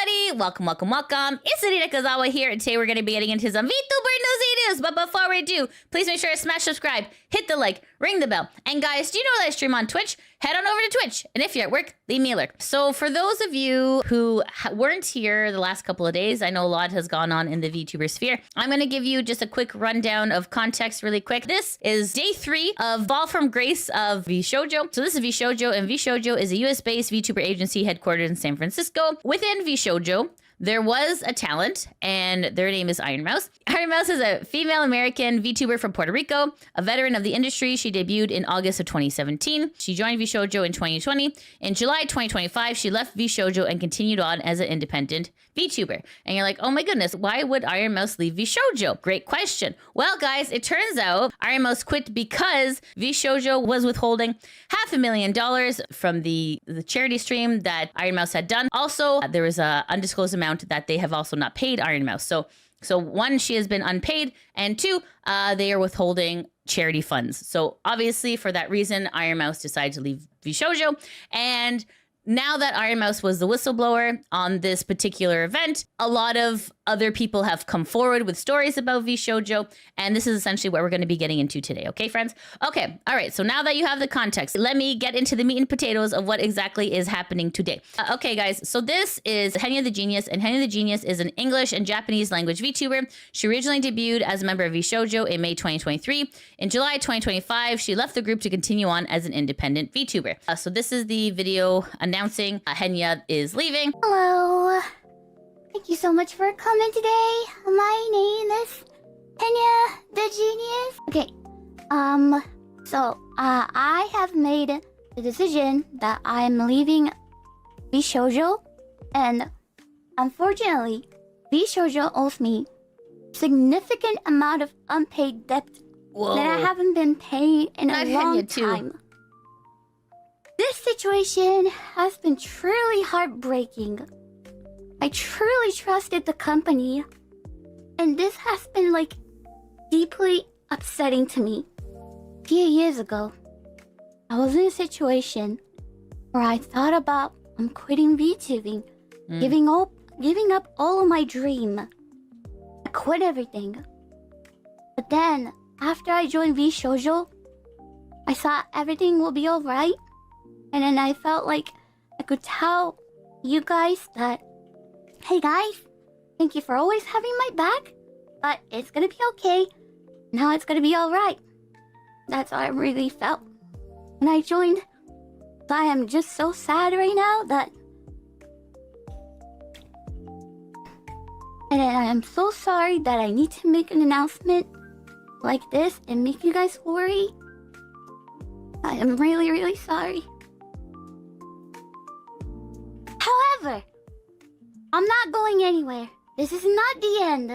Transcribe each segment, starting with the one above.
everybody. Welcome, welcome, welcome. It's Sarita Kazawa here, and today we're going to be getting into some VTuber Newsy news. But before we do, please make sure to smash subscribe, hit the like, ring the bell. And guys, do you know that I stream on Twitch? Head on over to Twitch. And if you're at work, leave me a lurk. So for those of you who weren't here the last couple of days, I know a lot has gone on in the VTuber sphere. I'm going to give you just a quick rundown of context really quick. This is day 3 of Fall from Grace of VShojo. So this is VShojo, and VShojo is a US-based VTuber agency headquartered in San Francisco. Within VShojo, there was a talent, and their name is Ironmouse. Ironmouse is a female American VTuber from Puerto Rico, a veteran of the industry. She debuted in August of 2017. She joined VShojo in 2020. In July 2025, she left VShojo and continued on as an independent VTuber. And you're like, oh my goodness, why would Ironmouse leave VShojo? Great question. Well, guys, it turns out Ironmouse quit because VShojo was withholding $500,000 from the charity stream that Ironmouse had done. Also, there was an undisclosed amount that they have also not paid Ironmouse. So one, she has been unpaid, and 2, they are withholding charity funds. So obviously for that reason, Ironmouse decided to leave VShojo. And now that Ironmouse was the whistleblower on this particular event, a lot of other people have come forward with stories about VShojo, and this is essentially what we're going to be getting into today. Okay, friends? Okay, all right. So now that you have the context, let me get into the meat and potatoes of what exactly is happening today. Okay, guys. So this is Henya the Genius, and Henya the Genius is an English and Japanese language VTuber. She originally debuted as a member of VShojo in May 2023. In July 2025, she left the group to continue on as an independent VTuber. So this is the video announcing Henya is leaving. Hello. Thank you so much for coming today. My name is Henya the Genius. Okay, so I have made the decision that I'm leaving VShojo, and unfortunately, VShojo owes me significant amount of unpaid debt that I haven't been paying in a long time. This situation has been truly heartbreaking. I truly trusted the company, and this has been like deeply upsetting to me. A few years ago, I was in a situation where I thought about quitting VTubing, giving up all of my dream. I quit everything. But then, after I joined VShojo, I thought everything will be alright. And then I felt like I could tell you guys that, hey guys, thank you for always having my back, but it's gonna be okay. Now it's gonna be alright. That's how I really felt when I joined. I am just so sad right now that... And I am so sorry that I need to make an announcement like this and make you guys worry. I am really, really sorry. However, I'm not going anywhere. This is not the end.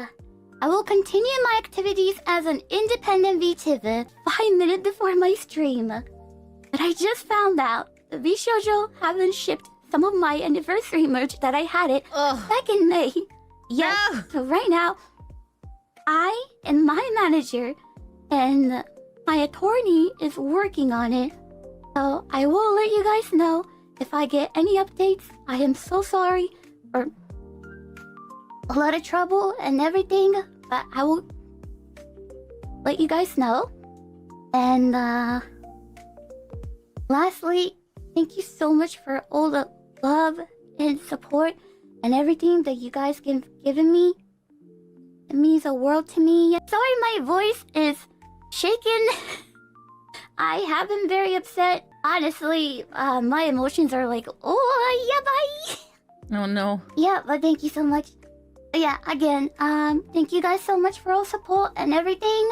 I will continue my activities as an independent VTuber 5 minutes before my stream. But I just found out that VShojo haven't shipped some of my anniversary merch that I had it back in May. Yes, no. So right now, I and my manager and my attorney is working on it. So I will let you guys know if I get any updates. I am so sorry for a lot of trouble and everything, but I will let you guys know. And lastly, thank you so much for all the love and support and everything that you guys have given me. It means the world to me. Sorry my voice is shaken. I have been very upset. Honestly, my emotions are like, oh, yeah, bye. Oh, no. Yeah, but thank you so much. Yeah, again, thank you guys so much for all support and everything.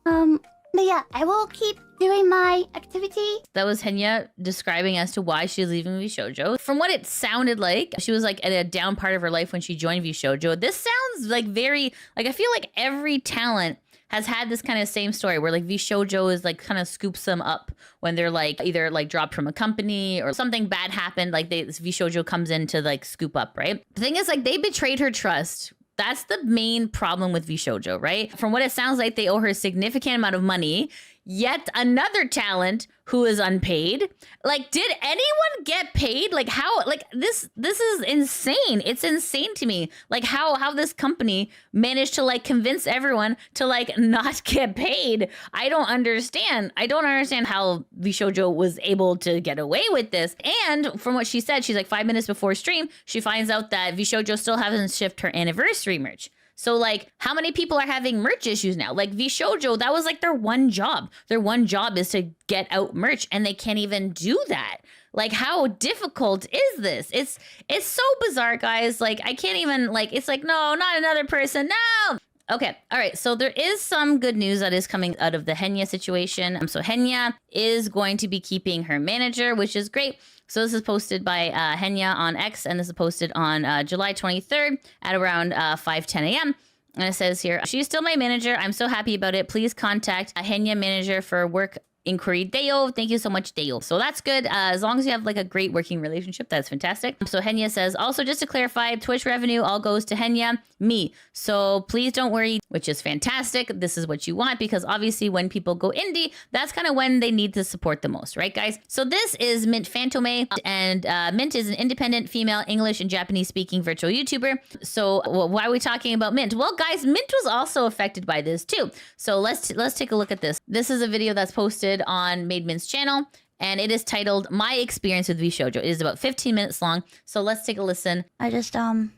But yeah, I will keep doing my activity. That was Henya describing as to why she's leaving VShojo. From what it sounded like, she was like at a down part of her life when she joined VShojo. This sounds like very, like I feel like every talent has had this kind of same story where like VShojo is like kind of scoops them up when they're like either like dropped from a company or something bad happened. Like this VShojo comes in to like scoop up, right? The thing is like they betrayed her trust. That's the main problem with VShojo, right? From what it sounds like, they owe her a significant amount of money. yet another talent who is unpaid. Like, did anyone get paid? Like, how? Like, this is insane. It's insane to me. Like, how this company managed to like convince everyone to like not get paid. I don't understand. I don't understand how VShojo was able to get away with this. And from what she said, she's like 5 minutes before stream, she finds out that VShojo still hasn't shipped her anniversary merch. So, like, how many people are having merch issues now? Like, VShojo, that was, like, their one job. Their one job is to get out merch, and they can't even do that. Like, how difficult is this? It's so bizarre, guys. Like, I can't even, like, it's like, no, not another person, no! Okay, all right, so there is some good news that is coming out of the Henya situation. So Henya is going to be keeping her manager, which is great. So this is posted by Henya on X, and this is posted on July 23rd at around 5:10 a.m. And it says here, she's still my manager. I'm so happy about it. Please contact a Henya manager for work inquiry. Deo, thank you so much, Deo. So that's good. As long as you have like a great working relationship, that's fantastic. So Henya says, also just to clarify, Twitch revenue all goes to Henya, me. So please don't worry, which is fantastic. This is what you want, because obviously when people go indie, that's kind of when they need to support the most, right, guys? So this is Mint Fantome, and Mint is an independent female English and Japanese speaking virtual YouTuber. So why are we talking about Mint? Well, guys, Mint was also affected by this too. So let's take a look at this. This is a video that's posted on Made Mint's channel, and it is titled My Experience with VShojo. It is about 15 minutes long, so let's take a listen. I just wanted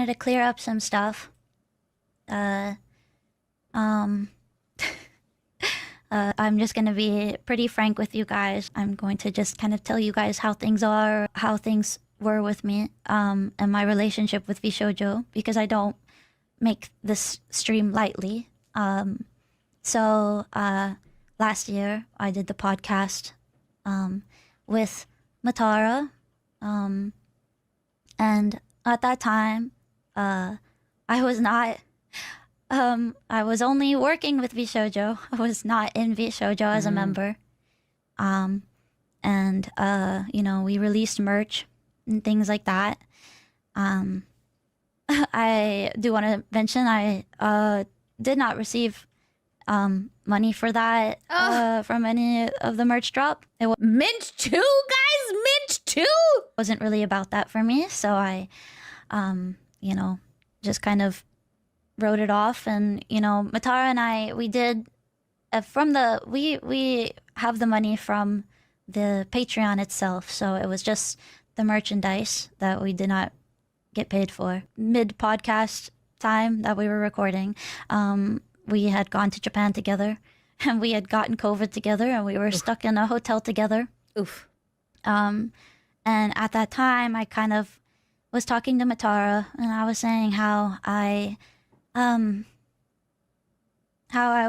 to clear up some stuff. I'm just gonna be pretty frank with you guys. I'm going to just kind of tell you guys how things are, how things were with me, and my relationship with VShojo, because I don't make this stream lightly. So last year I did the podcast with Matara, and at that time I was not I was only working with VShojo. I was not in VShojo as a member. And you know, we released merch and things like that. I do want to mention I did not receive money for that from any of the merch drop. It Mint 2, guys, Mint 2 wasn't really about that for me, so I you know, just kind of wrote it off. And you know, Matara and I, we did from the we have the money from the Patreon itself, so it was just the merchandise that we did not get paid for. Mid podcast time that we were recording, we had gone to Japan together, and we had gotten COVID together, and we were stuck in a hotel together. Oof. And at that time, I kind of was talking to Matara, and I was saying how I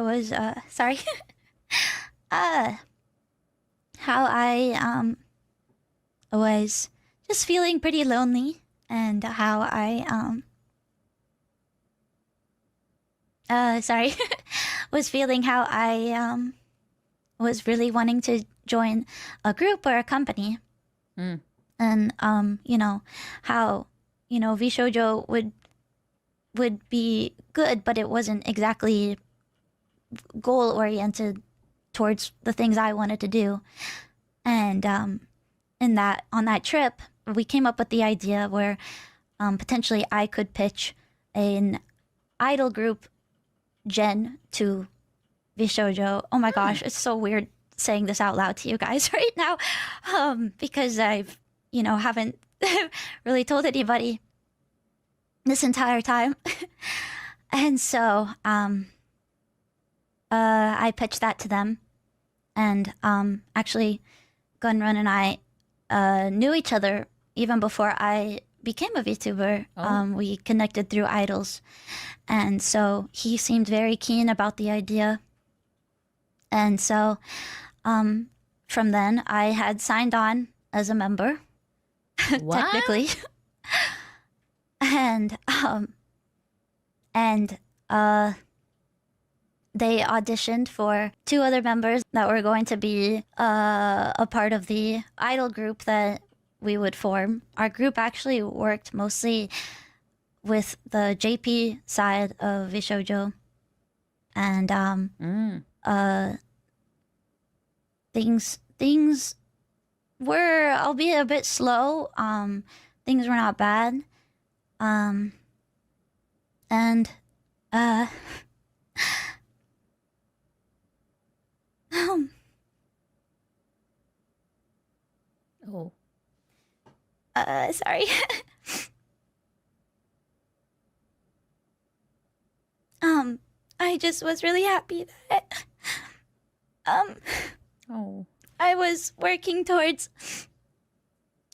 was sorry, how I was just feeling pretty lonely, and how I sorry, was feeling how I was really wanting to join a group or a company. And you know, how, you know, VShojo would be good, but it wasn't exactly goal oriented towards the things I wanted to do. And on that trip, we came up with the idea where potentially I could pitch an idol group gen to VShojo. Oh my gosh, it's so weird saying this out loud to you guys right now, because I've, you know, haven't really told anybody this entire time. And so I pitched that to them, and actually Gunrun and I knew each other even before I became a VTuber. We connected through idols, and so he seemed very keen about the idea. And so from then I had signed on as a member. Technically. And they auditioned for 2 other members that were going to be a part of the idol group that we would form. Our group actually worked mostly with the JP side of VShojo. and things were, albeit a bit slow. Things were not bad. And Oh. Sorry. I just was really happy that Oh. I was working towards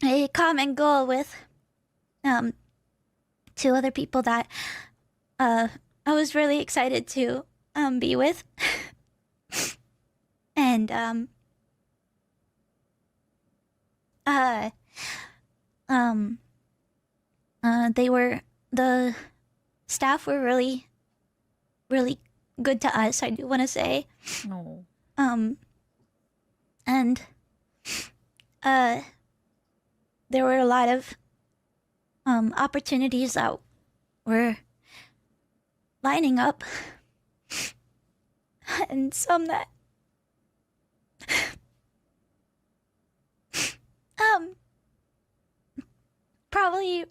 a common goal with two other people that I was really excited to be with. And the staff were really good to us, I do want to say. No. And there were a lot of opportunities that were lining up, and some that probably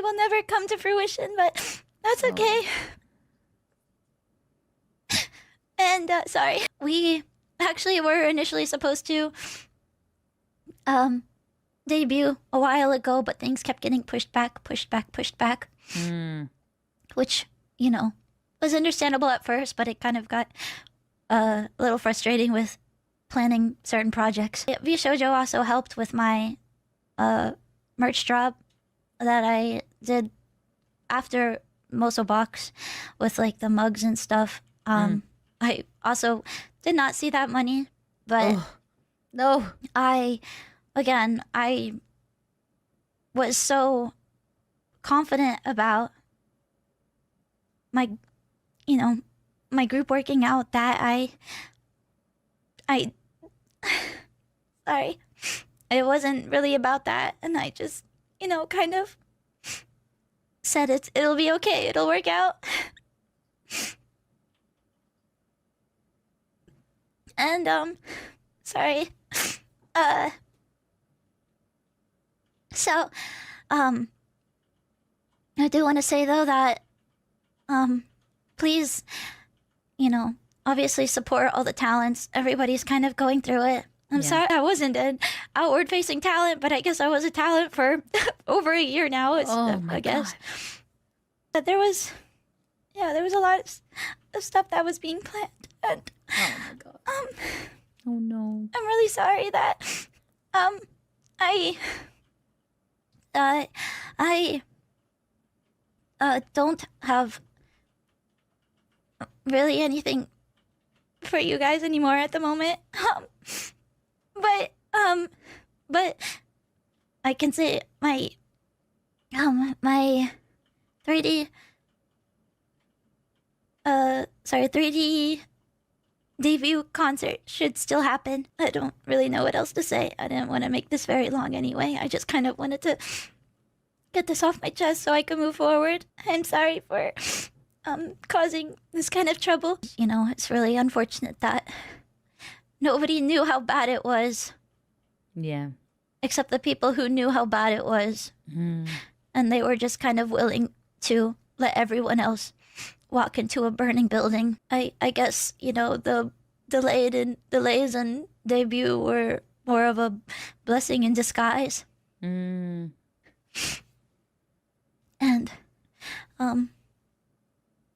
will never come to fruition, but that's okay. And sorry, we actually were initially supposed to debut a while ago, but things kept getting pushed back, which, you know, was understandable at first, but it kind of got a little frustrating with planning certain projects. VShojo also helped with my merch drop that I did after Moso Box with like the mugs and stuff. I also did not see that money, but no, I was so confident about my group working out that I sorry, it wasn't really about that, and I just, kind of said it'll be okay, it'll work out. And sorry. So I do want to say though that please, obviously support all the talents. Everybody's kind of going through it. I'm sorry I wasn't an outward facing talent, but I guess I was a talent for over a year now. I guess. But there was a lot of stuff that was being planned, and oh my god. Oh no. I'm really sorry that I don't have really anything for you guys anymore at the moment. But I can say my 3D debut concert should still happen. I don't really know what else to say. I didn't want to make this very long anyway. I just kind of wanted to get this off my chest so I could move forward. I'm sorry for causing this kind of trouble. It's really unfortunate that nobody knew how bad it was. Yeah. Except the people who knew how bad it was. And they were just kind of willing to let everyone else walk into a burning building. I guess, the delays and debut were more of a blessing in disguise. And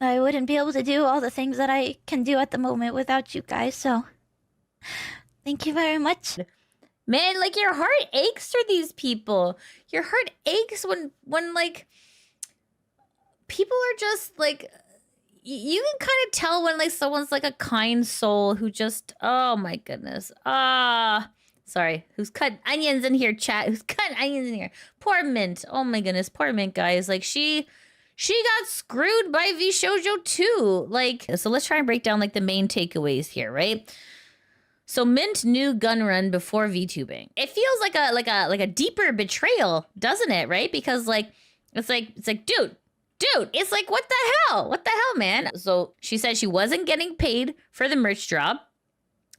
I wouldn't be able to do all the things that I can do at the moment without you guys, so thank you very much. Man, like, your heart aches for these people. Your heart aches when like, people are just, like, you can kind of tell when, like, someone's, like, a kind soul who just, oh, my goodness. Sorry, who's cut onions in here, chat? Who's cut onions in here? Poor Mint. Oh, my goodness, poor Mint, guys. Like, she got screwed by VShojo too. Like, so let's try and break down, like, the main takeaways here, right? So Mint knew Gunrun before VTubing. It feels like a deeper betrayal, doesn't it? Right? Because like it's like, dude, Dude, it's like, what the hell? What the hell, man? So she said she wasn't getting paid for the merch drop,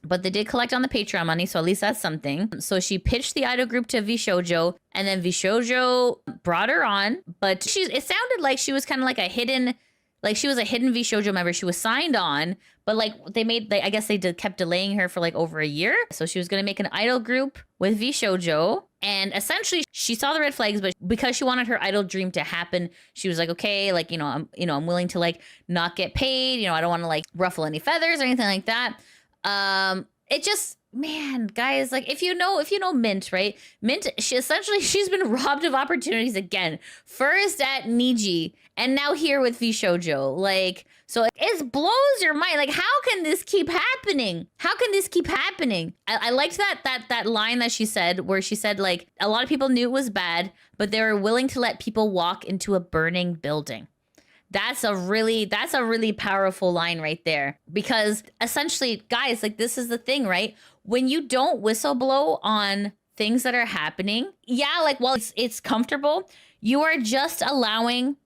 but they did collect on the Patreon money, so at least that's something. So she pitched the idol group to VShojo, and then VShojo brought her on, but it sounded like she was kind of like a hidden, like she was a hidden VShojo member. She was signed on, but like I guess they kept delaying her for like over a year. So she was going to make an idol group with VShojo. And essentially she saw the red flags, but because she wanted her idol dream to happen, she was like, okay, like, I'm willing to like not get paid. I don't want to like ruffle any feathers or anything like that. It just, man, guys, like if you know Mint, right? Mint, she's been robbed of opportunities again. First at Niji and now here with VShojo. Like, so it blows your mind. Like, how can this keep happening? How can this keep happening? I liked that line that she said, where she said like a lot of people knew it was bad, but they were willing to let people walk into a burning building. That's a really powerful line right there, because essentially, guys, like this is the thing, right? When you don't whistleblow on things that are happening, yeah, like, well, it's comfortable. You are just allowing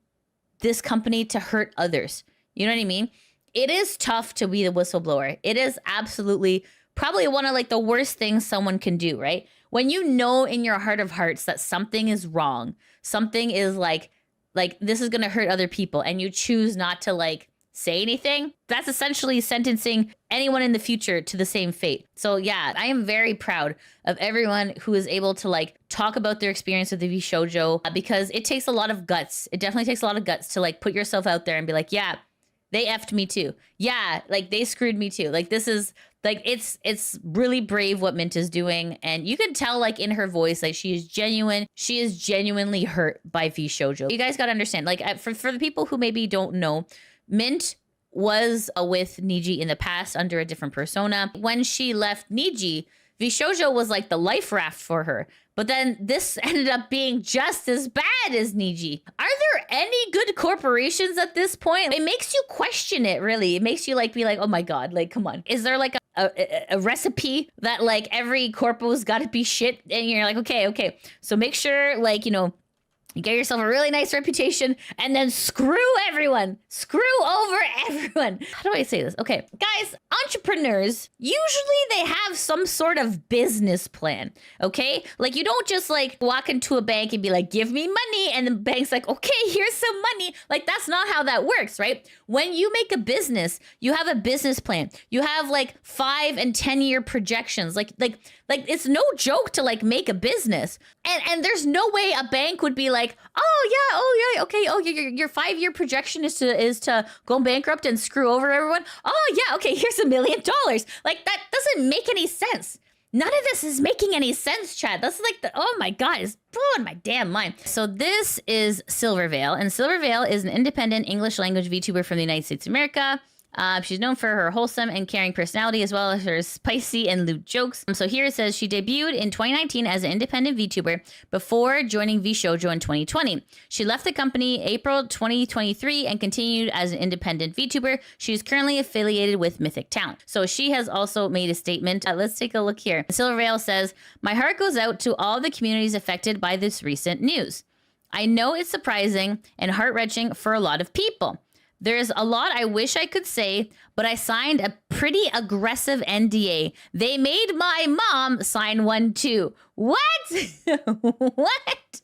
this company to hurt others. You know what I mean? It is tough to be the whistleblower. It is absolutely probably one of like the worst things someone can do, right? When you know in your heart of hearts that something is wrong, something is like this is going to hurt other people, and you choose not to like say anything, that's essentially sentencing anyone in the future to the same fate. So yeah, I am very proud of everyone who is able to like talk about their experience with the VShojo, because it takes a lot of guts. It definitely takes a lot of guts to like put yourself out there and be like, yeah, they effed me too. Yeah, like they screwed me too. Like this is like, it's really brave what Mint is doing. And you can tell like in her voice, like she is genuine. She is genuinely hurt by VShojo. You guys got to understand, like for the people who maybe don't know, Mint was with Niji in the past under a different persona. When she left Niji, VShojo was like the life raft for her. But then this ended up being just as bad as Niji. Are there any good corporations at this point? It makes you question it, really. It makes you like be like, oh my God, like, come on. Is there like a recipe that like every corpo's got to be shit? And you're like, okay. So make sure like, you get yourself a really nice reputation and then screw everyone. Screw over everyone. How do I say this? Okay, guys, entrepreneurs, usually they have some sort of business plan, okay? Like you don't just like walk into a bank and be like, give me money. And the bank's like, okay, here's some money. Like that's not how that works, right? When you make a business, you have a business plan. You have like 5 and 10 year projections. Like it's no joke to like make a business. And there's no way a bank would be like, oh yeah, okay, your 5-year projection is to go bankrupt and screw over everyone. Oh yeah, okay, here's $1 million. Like that doesn't make any sense. None of this is making any sense, Chad. That's like oh my God, it's blowing my damn mind. So this is Silvervale, and Silvervale is an independent English language VTuber from the United States of America. She's known for her wholesome and caring personality, as well as her spicy and lewd jokes. So here it says she debuted in 2019 as an independent VTuber before joining VShojo in 2020. She left the company April 2023 and continued as an independent VTuber. She is currently affiliated with Mythic Town. So she has also made a statement. Let's take a look here. Silvervale says, "My heart goes out to all the communities affected by this recent news. I know it's surprising and heart-wrenching for a lot of people. There's a lot I wish I could say, but I signed a pretty aggressive NDA. They made my mom sign one too." What? What?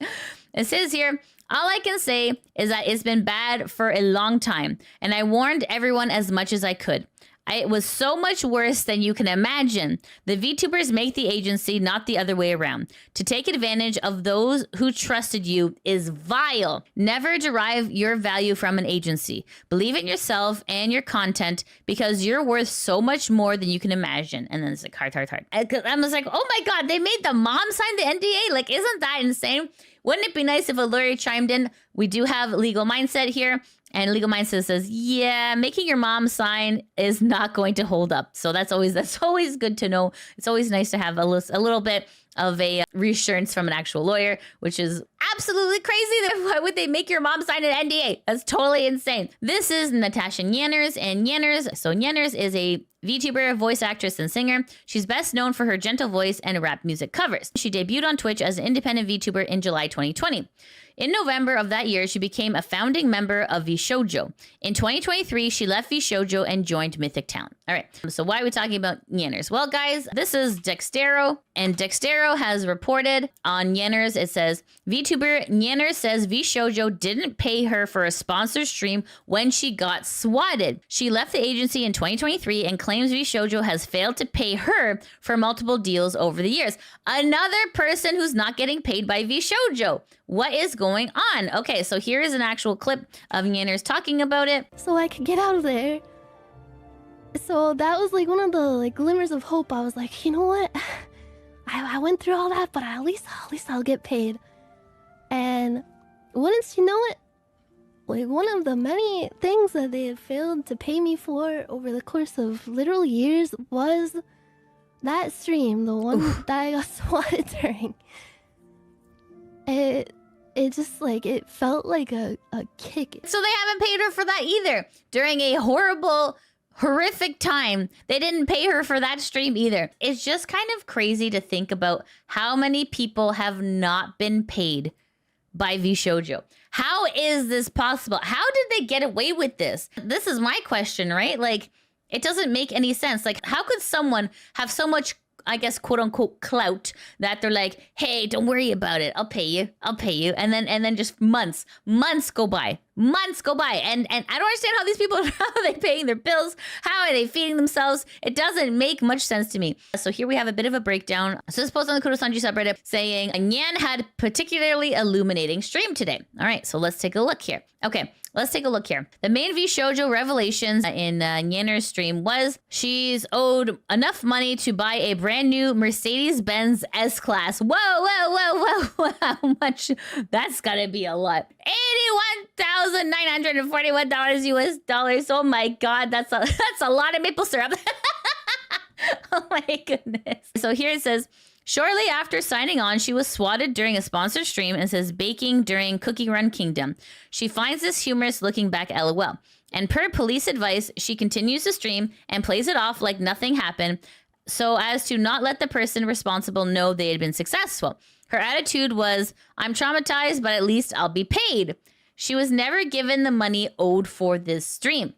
It says here, "All I can say is that it's been bad for a long time, and I warned everyone as much as I could. It was so much worse than you can imagine. The VTubers make the agency, not the other way around. To take advantage of those who trusted you is vile. Never derive your value from an agency. Believe in yourself and your content because you're worth so much more than you can imagine." And then it's like, heart. I was like, oh my God, they made the mom sign the NDA? Like, isn't that insane? Wouldn't it be nice if a lawyer chimed in? We do have Legal Mindset here. And Legal Mindset says, yeah, making your mom sign is not going to hold up. So that's always good to know. It's always nice to have a little bit of a reassurance from an actual lawyer, which is absolutely crazy. Why would they make your mom sign an NDA? That's totally insane. This is Nyatasha Nyanners, and Nyanners is a VTuber, voice actress, and singer. She's best known for her gentle voice and rap music covers. She debuted on Twitch as an independent VTuber in July 2020. In November of that year, she became a founding member of VShojo. In 2023, she left VShojo and joined Mythic Town. All right, so why are we talking about Nyanners? Well, guys, this is Dextero, and Dextero has reported on Nyanners. It says, VTuber Nyanners says VShojo didn't pay her for a sponsored stream when she got swatted. She left the agency in 2023 and claims VShojo has failed to pay her for multiple deals over the years. Another person who's not getting paid by VShojo. What is going on? Okay, so here is an actual clip of Nyanners talking about it. So I could get out of there. So that was like one of the glimmers of hope. I was like, you know what? I went through all that, but at least I'll get paid. And wouldn't you know it? Like one of the many things that they had failed to pay me for over the course of literal years was that stream, the one that I got swatted during. It just it felt like a kick. So they haven't paid her for that either. During a horrific time, they didn't pay her for that stream either. It's just kind of crazy to think about how many people have not been paid by VShojo. How is this possible? How did they get away with this? This is my question, right? It doesn't make any sense. How could someone have so much, I guess, quote unquote clout that they're like, hey, don't worry about it. I'll pay you. And then just months go by. And I don't understand how these people, how are they paying their bills? How are they feeding themselves? It doesn't make much sense to me. So here we have a bit of a breakdown. So this post on the Kuro-sanji subreddit saying, Nyan had particularly illuminating stream today. All right, so let's take a look here. Okay, let's take a look here. The main VShojo revelations in Nyanners' stream was she's owed enough money to buy a brand new Mercedes-Benz S-Class. Whoa, how much? That's gotta be a lot. $81,941 US dollars. Oh my God, that's a lot of maple syrup. Oh my goodness. So here it says, shortly after signing on, she was swatted during a sponsored stream and says baking during Cookie Run Kingdom. She finds this humorous looking back LOL. And per police advice, she continues the stream and plays it off like nothing happened so as to not let the person responsible know they had been successful. Her attitude was, I'm traumatized, but at least I'll be paid. She was never given the money owed for this stream.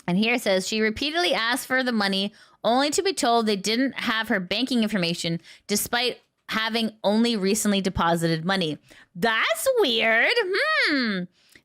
And here it says she repeatedly asked for the money only to be told they didn't have her banking information despite having only recently deposited money. That's weird.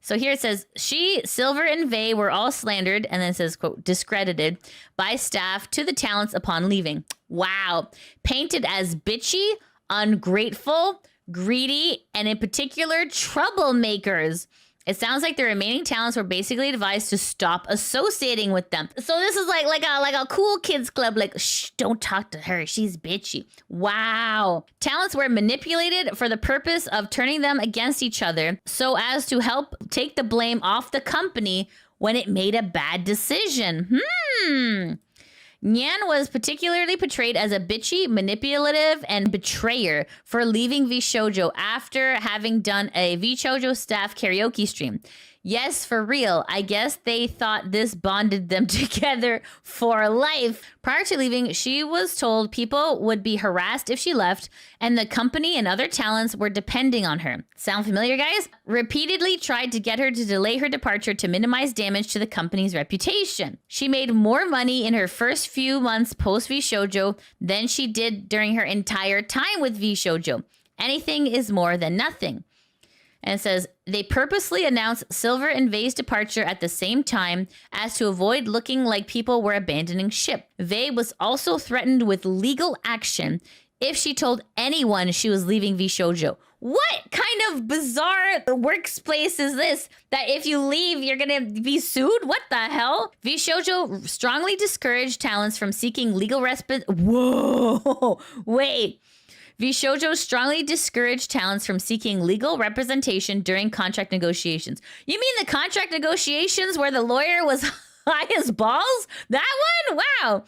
So here it says she, Silver, and Vey were all slandered, and then it says, quote, discredited by staff to the talents upon leaving. Wow. Painted as bitchy, ungrateful, greedy, and in particular, troublemakers. It sounds like the remaining talents were basically advised to stop associating with them. So this is like a cool kids club, shh, don't talk to her, she's bitchy. Wow. Talents were manipulated for the purpose of turning them against each other so as to help take the blame off the company when it made a bad decision. Nyan was particularly portrayed as a bitchy, manipulative, and betrayer for leaving VShojo after having done a VShojo staff karaoke stream. Yes, for real. I guess they thought this bonded them together for life. Prior to leaving, she was told people would be harassed if she left, and the company and other talents were depending on her. Sound familiar, guys? Repeatedly tried to get her to delay her departure to minimize damage to the company's reputation. She made more money in her first few months post VShojo than she did during her entire time with VShojo. Anything is more than nothing. And it says, they purposely announced Silver and Vey's departure at the same time as to avoid looking like people were abandoning ship. Vey was also threatened with legal action if she told anyone she was leaving VShojo. What kind of bizarre workplace is this? That if you leave, you're gonna be sued? What the hell? VShojo strongly discouraged talents from seeking legal respite. Whoa, wait. VShojo strongly discouraged talents from seeking legal representation during contract negotiations. You mean the contract negotiations where the lawyer was high as balls? That one? Wow.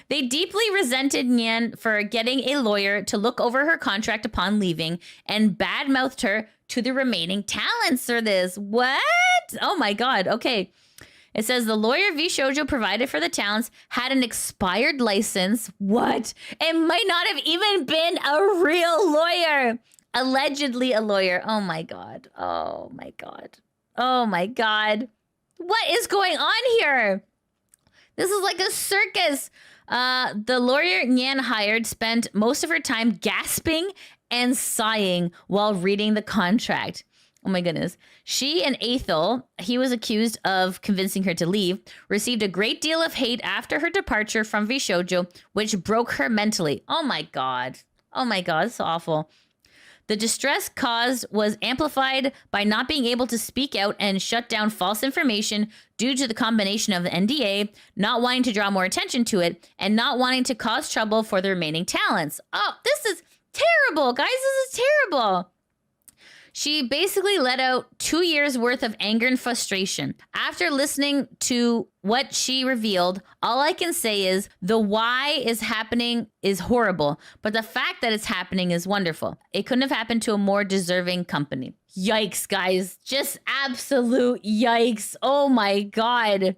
They deeply resented Nyan for getting a lawyer to look over her contract upon leaving and badmouthed her to the remaining talents for this. What? Oh my god. Okay. It says the lawyer VShojo provided for the talents had an expired license. What? It might not have even been a real lawyer. Allegedly a lawyer. Oh my god. Oh my god. Oh my god. What is going on here? This is like a circus. The lawyer Nyan hired spent most of her time gasping and sighing while reading the contract. Oh my goodness. She and Athel, he was accused of convincing her to leave, received a great deal of hate after her departure from VShojo, which broke her mentally. Oh my god. Oh my god, it's awful. The distress caused was amplified by not being able to speak out and shut down false information due to the combination of the NDA, not wanting to draw more attention to it, and not wanting to cause trouble for the remaining talents. Oh, this is terrible, guys. This is terrible. She basically let out 2 years worth of anger and frustration. After listening to what she revealed, all I can say is the why is happening is horrible, but the fact that it's happening is wonderful. It couldn't have happened to a more deserving company. Yikes, guys. Just absolute yikes. Oh my god.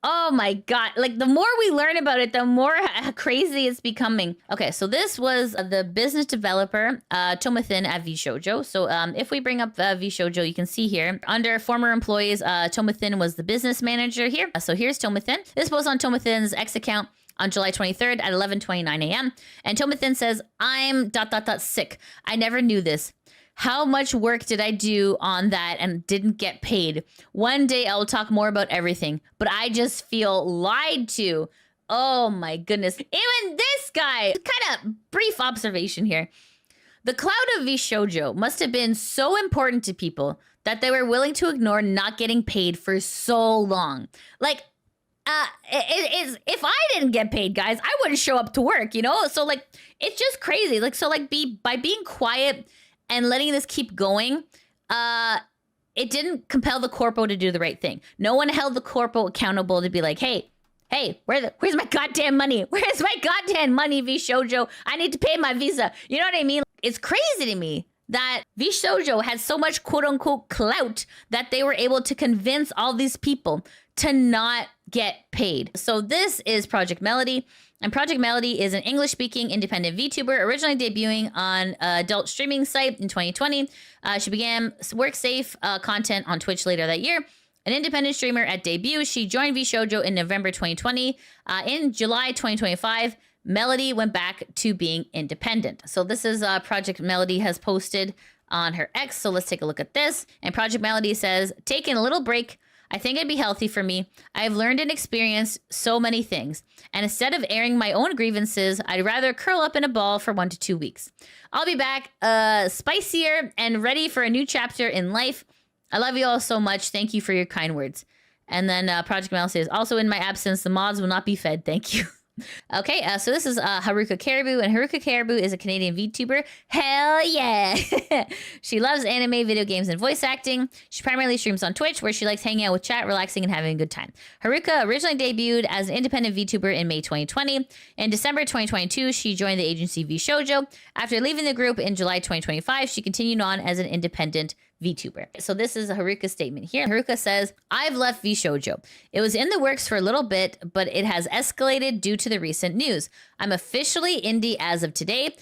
Oh my god. Like, the more we learn about it, the more crazy it's becoming. Okay, so this was the business developer, Tomathin at VShojo. So if we bring up VShojo, you can see here, under former employees, Tomathin was the business manager here. So here's Tomathin. This post on Tomathin's X account on July 23rd at 11:29 a.m. And Tomathin says, I'm ... sick. I never knew this. How much work did I do on that and didn't get paid? One day I will talk more about everything, but I just feel lied to. Oh my goodness. Even this guy, kind of brief observation here. The cloud of VShojo must have been so important to people that they were willing to ignore not getting paid for so long. Like, if I didn't get paid, guys, I wouldn't show up to work, you know? So like, it's just crazy. Like, so like by being quiet and letting this keep going, it didn't compel the corpo to do the right thing. No one held the corpo accountable to be like, hey, where's my goddamn money? Where's my goddamn money, VShojo? I need to pay my visa. You know what I mean? It's crazy to me that VShojo had so much quote-unquote clout that they were able to convince all these people to not get paid. So this is Projeckt Melody. And Projeckt Melody is an English-speaking independent VTuber originally debuting on an adult streaming site in 2020. She began work-safe content on Twitch later that year. An independent streamer at debut, she joined VShojo in November 2020. In July 2025, Melody went back to being independent. So this is Projeckt Melody has posted on her X. So let's take a look at this. And Projeckt Melody says, taking a little break, I think it'd be healthy for me. I've learned and experienced so many things. And instead of airing my own grievances, I'd rather curl up in a ball for 1 to 2 weeks. I'll be back spicier and ready for a new chapter in life. I love you all so much. Thank you for your kind words. And then Projeckt Melody says, also in my absence, the mods will not be fed. Thank you. Okay, so this is Haruka Karibu, and Haruka Karibu is a Canadian VTuber. Hell yeah! She loves anime, video games, and voice acting. She primarily streams on Twitch, where she likes hanging out with chat, relaxing, and having a good time. Haruka originally debuted as an independent VTuber in May 2020. In December 2022, she joined the agency VShojo. After leaving the group in July 2025, she continued on as an independent VTuber. So this is Haruka's statement here. Haruka says, I've left VShojo. It was in the works for a little bit, but it has escalated due to the recent news. I'm officially indie as of today.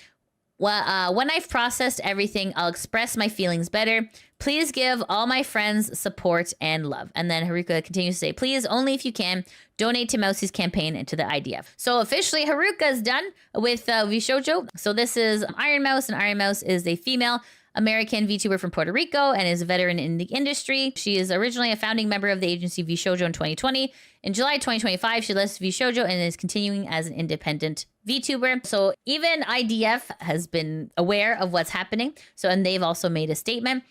Well, when I've processed everything, I'll express my feelings better. Please give all my friends support and love. And then Haruka continues to say, please, only if you can, donate to Mousie's campaign and to the IDF. So officially, Haruka's done with VShojo. So this is Ironmouse, and Ironmouse is a female American VTuber from Puerto Rico and is a veteran in the industry. She is originally a founding member of the agency VShojo in 2020. In July 2025, she left VShojo and is continuing as an independent VTuber. So even IDF has been aware of what's happening. So, and they've also made a statement.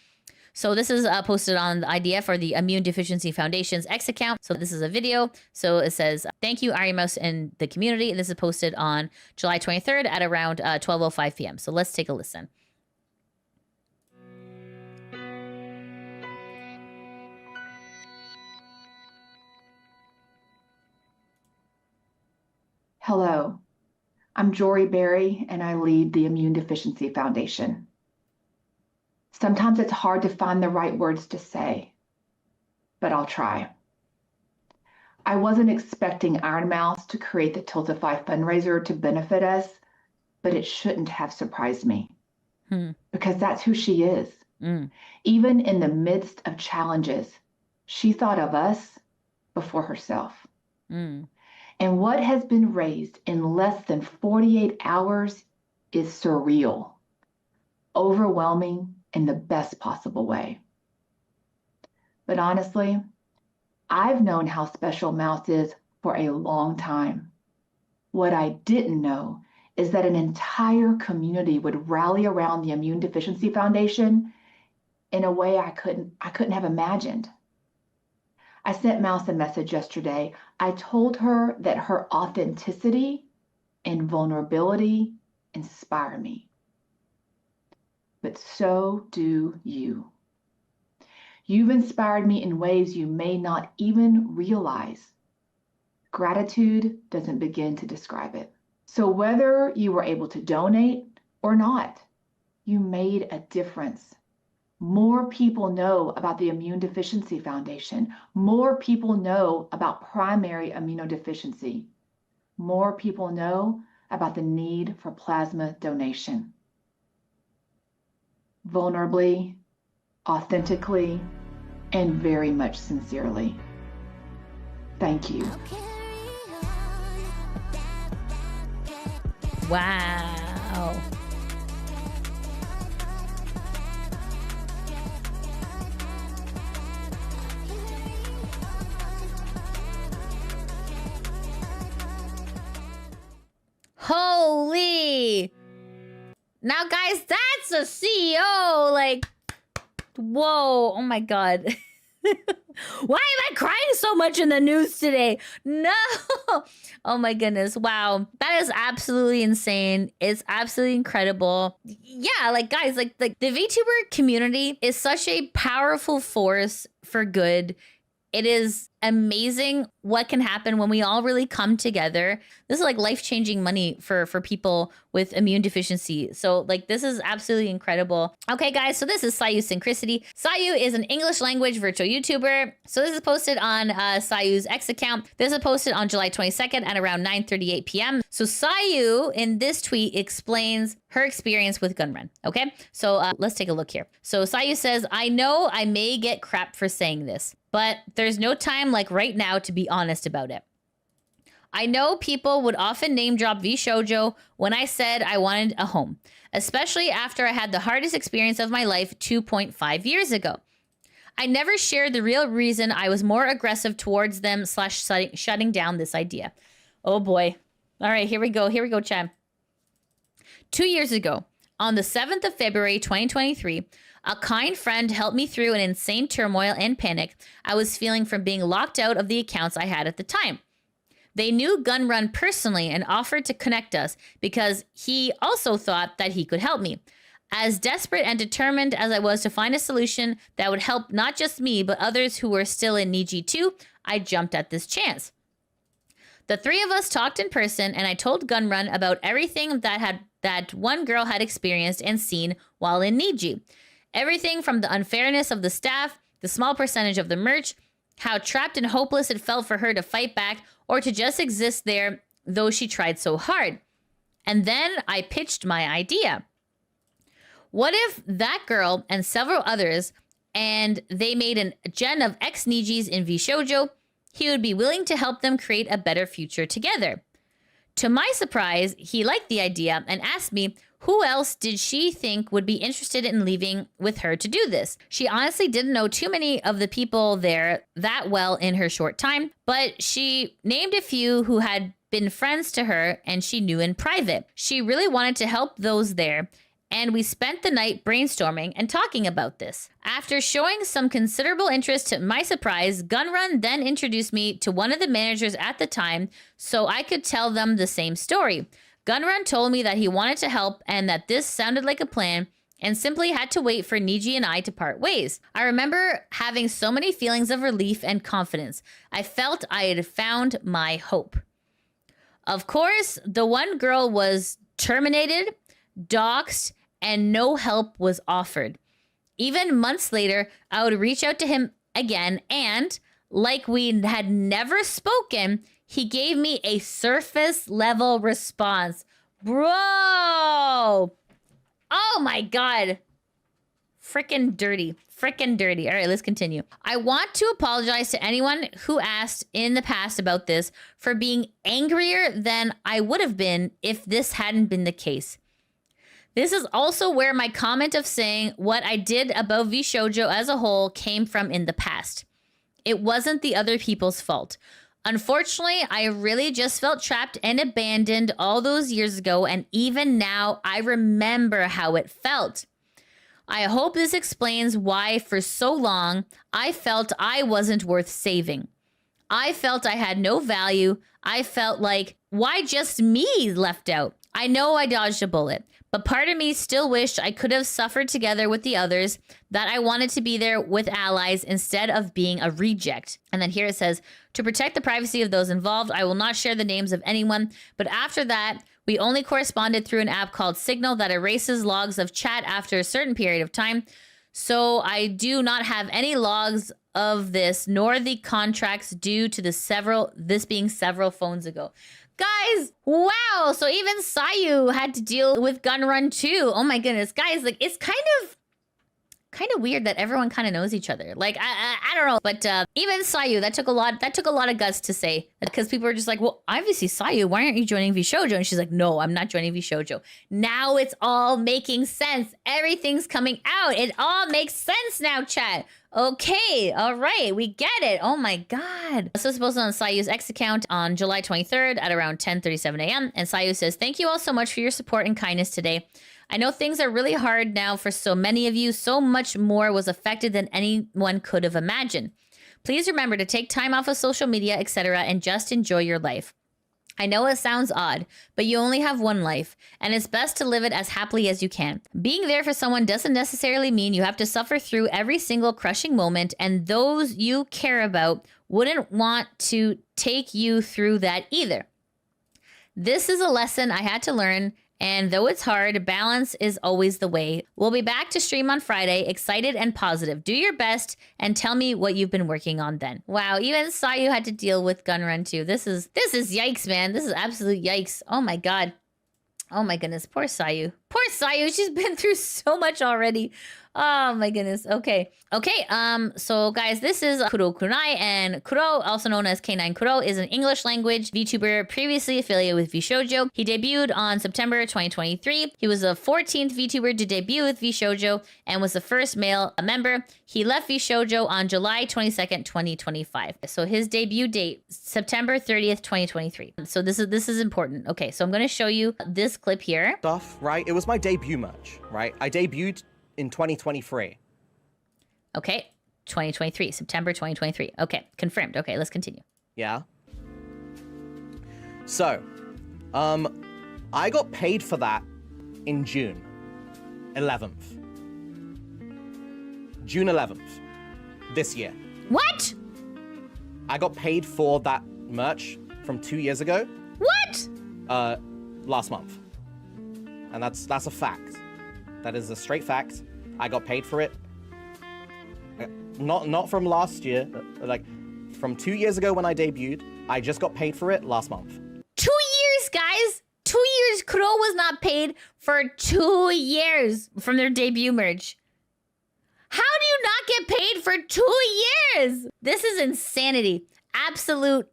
So this is posted on the IDF, or the Immune Deficiency Foundation's X account. So this is a video. So it says, thank you, Ironmouse and the community. And this is posted on July 23rd at around 12:05 p.m. So let's take a listen. Hello, I'm Jory Berry, and I lead the Immune Deficiency Foundation. Sometimes it's hard to find the right words to say, but I'll try. I wasn't expecting Ironmouse to create the Tiltify fundraiser to benefit us, but it shouldn't have surprised me because that's who she is. Even in the midst of challenges, she thought of us before herself. And what has been raised in less than 48 hours is surreal, overwhelming in the best possible way. But honestly, I've known how special Mouse is for a long time. What I didn't know is that an entire community would rally around the Immune Deficiency Foundation in a way I couldn't have imagined. I sent Mouse a message yesterday. I told her that her authenticity and vulnerability inspire me. But so do you. You've inspired me in ways you may not even realize. Gratitude doesn't begin to describe it. So whether you were able to donate or not, you made a difference. More people know about the Immune Deficiency Foundation. More people know about primary immunodeficiency. More people know about the need for plasma donation. Vulnerably, authentically, and very much sincerely. Thank you. Wow. Holy. Now, guys, that's a CEO. Like, whoa. Oh, my God. Why am I crying so much in the news today? No. Oh, my goodness. Wow. That is absolutely insane. It's absolutely incredible. Yeah, like, guys, like the VTuber community is such a powerful force for good. It is amazing what can happen when we all really come together. This is like life-changing money for people with immune deficiency. So like this is absolutely incredible. Okay, guys, so this is Sayu Synchronicity. Sayu is an English language virtual YouTuber. So this is posted on Sayu's X account. This is posted on July 22nd at around 9:38 p.m. So Sayu in this tweet explains her experience with Gunrun. Okay, so let's take a look here. So Sayu says, I know I may get crap for saying this, but there's no time like right now to be honest about it. I know people would often name drop VShojo when I said I wanted a home, especially after I had the hardest experience of my life 2.5 years ago. I never shared the real reason I was more aggressive towards them / shutting down this idea. Oh boy. All right, here we go. Here we go, Chad. 2 years ago, on the 7th of February, 2023, a kind friend helped me through an insane turmoil and panic I was feeling from being locked out of the accounts I had at the time. They knew Gunrun personally and offered to connect us because he also thought that he could help me. As desperate and determined as I was to find a solution that would help not just me, but others who were still in Niji too, I jumped at this chance. The three of us talked in person, and I told Gunrun about everything that one girl had experienced and seen while in Niji. Everything from the unfairness of the staff, the small percentage of the merch, how trapped and hopeless it felt for her to fight back or to just exist there, though she tried so hard. And then I pitched my idea. What if that girl and several others, and they made a gen of ex-Nijis in VShojo, he would be willing to help them create a better future together. To my surprise, he liked the idea and asked me who else did she think would be interested in leaving with her to do this. She honestly didn't know too many of the people there that well in her short time, but she named a few who had been friends to her and she knew in private. She really wanted to help those there, and we spent the night brainstorming and talking about this. After showing some considerable interest, to my surprise, Gunrun then introduced me to one of the managers at the time so I could tell them the same story. Gunrun told me that he wanted to help and that this sounded like a plan and simply had to wait for Niji and I to part ways. I remember having so many feelings of relief and confidence. I felt I had found my hope. Of course, the one girl was terminated, doxxed, and no help was offered. Even months later, I would reach out to him again, and like we had never spoken, he gave me a surface level response. Bro! Oh my God. Frickin' dirty. Frickin' dirty. All right, let's continue. I want to apologize to anyone who asked in the past about this for being angrier than I would have been if this hadn't been the case. This is also where my comment of saying what I did about VShojo as a whole came from in the past. It wasn't the other people's fault. Unfortunately, I really just felt trapped and abandoned all those years ago, and even now, I remember how it felt. I hope this explains why for so long I felt I wasn't worth saving. I felt I had no value. I felt like, why just me left out? I know I dodged a bullet, but part of me still wished I could have suffered together with the others, that I wanted to be there with allies instead of being a reject. And then here it says, to protect the privacy of those involved, I will not share the names of anyone, but after that, we only corresponded through an app called Signal that erases logs of chat after a certain period of time. So I do not have any logs of this, nor the contracts due to this being several phones ago. Guys, wow. So even Sayu had to deal with Gunrun too. Oh my goodness. Guys, like it's kind of weird that everyone kind of knows each other. Like I don't know, but even Sayu, that took a lot of guts to say, because people are just like, well, obviously Sayu, why aren't you joining VShojo? And she's like, no, I'm not joining VShojo. Now it's all making sense. Everything's coming out. It all makes sense now, chat. Okay, all right, we get it. Oh my God. So it's posted on Sayu's X account on July 23rd at around 10:37 a.m. And Sayu says, thank you all so much for your support and kindness today. I know things are really hard now for so many of you. So much more was affected than anyone could have imagined. Please remember to take time off of social media, etc., and just enjoy your life. I know it sounds odd, but you only have one life, and it's best to live it as happily as you can. Being there for someone doesn't necessarily mean you have to suffer through every single crushing moment, and those you care about wouldn't want to take you through that either. This is a lesson I had to learn, and though it's hard, balance is always the way. We'll be back to stream on Friday, excited and positive. Do your best and tell me what you've been working on then. Wow, even Sayu had to deal with Gunrun too. This is yikes, man. This is absolute yikes. Oh my God. Oh my goodness. Poor Sayu. Poor Sayu. She's been through so much already. Oh my goodness. Okay. So guys, this is Kuro Kurenai, and Kuro, also known as K9 Kuro, is an English language VTuber previously affiliated with VShojo. He debuted on September 2023. He was the 14th VTuber to debut with VShojo and was the first male member. He left VShojo on July 22nd, 2025. So his debut date, September 30th, 2023. So this is important. Okay, so I'm going to show you this clip here. Stuff, right? It was my debut merch, right? I debuted in 2023. Okay, 2023, September 2023. Okay, confirmed. Okay, let's continue. Yeah. So, I got paid for that in June 11th. June 11th, this year. What? I got paid for that merch from 2 years ago. What? Last month. And that's a fact. That is a straight fact. I got paid for it. Not from last year, like from 2 years ago when I debuted. I just got paid for it last month. 2 years, guys. 2 years. Kuro was not paid for 2 years from their debut merch. How do you not get paid for 2 years? This is insanity. Absolute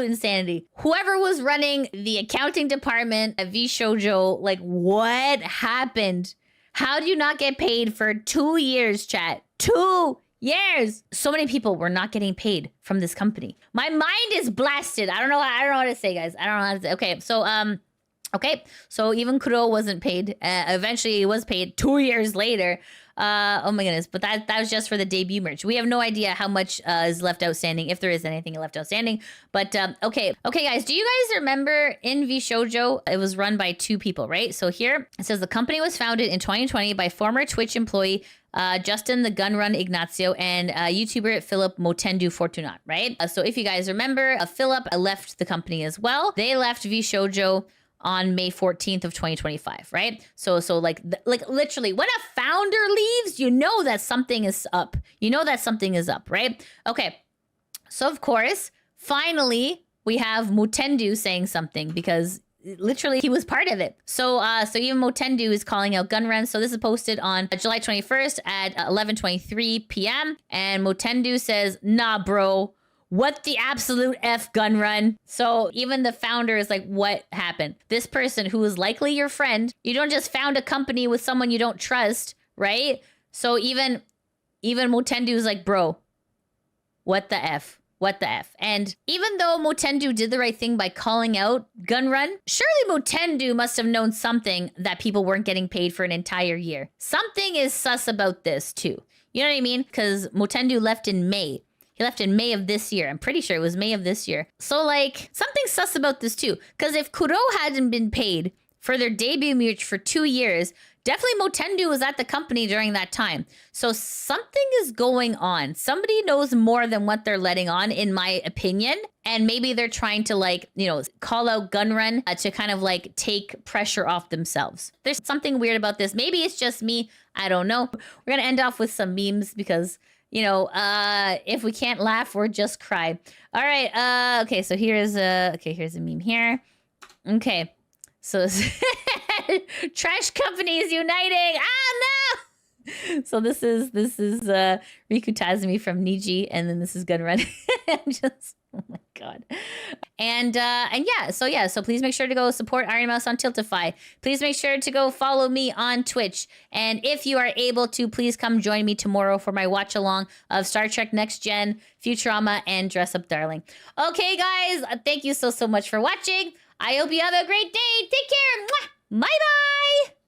insanity. Whoever was running the accounting department at VShojo, like, what happened? How do you not get paid for 2 years, chat? 2 years. So many people were not getting paid from this company. My mind is blasted. I don't know what to say, guys. I don't know how to say. Okay, so even Kuro wasn't paid. Eventually, he was paid 2 years later. Oh my goodness. But that was just for the debut merch. We have no idea how much is left outstanding, if there is anything left outstanding. But okay, guys. Do you guys remember in VShojo, it was run by 2 people, right? So here it says the company was founded in 2020 by former Twitch employee Justin the Gunrun Ignacio and YouTuber Philip Mowtendoo Fortunat, right? So if you guys remember, Philip left the company as well. They left VShojo on May 14th of 2025, right? So like literally when a founder leaves, you know that something is up. You know that something is up, right? Okay. So of course, finally we have Mowtendoo saying something because literally he was part of it. So even Mowtendoo is calling out Gunrun. So this is posted on July 21st at 11:23 p.m. And Mowtendoo says, "Nah, bro. What the absolute F, Gunrun?" So even the founder is like, what happened? This person who is likely your friend, you don't just found a company with someone you don't trust, right? So even Mowtendoo is like, bro, what the F? What the F? And even though Mowtendoo did the right thing by calling out Gunrun, surely Mowtendoo must have known something that people weren't getting paid for an entire year. Something is sus about this too. You know what I mean? Because Mowtendoo left in May. He left in May of this year. I'm pretty sure it was May of this year. So like something sus about this too. Because if Kuro hadn't been paid for their debut merch for 2 years, definitely Mowtendoo was at the company during that time. So something is going on. Somebody knows more than what they're letting on, in my opinion. And maybe they're trying to like, you know, call out Gunrun to kind of like take pressure off themselves. There's something weird about this. Maybe it's just me. I don't know. We're going to end off with some memes because, you know, if we can't laugh, we're just cry. All right. Okay. So here's a meme here. Okay. So trash companies uniting. Ah, no. So this is Riku Tazumi from Niji, and then this is Gunrun. Just, oh my god. And yeah, so please make sure to go support Ironmouse on Tiltify. Please make sure to go follow me on Twitch. And if you are able to, please come join me tomorrow for my watch along of Star Trek Next Gen, Futurama, and Dress Up Darling. Okay, guys, thank you so much for watching. I hope you have a great day. Take care. Bye bye.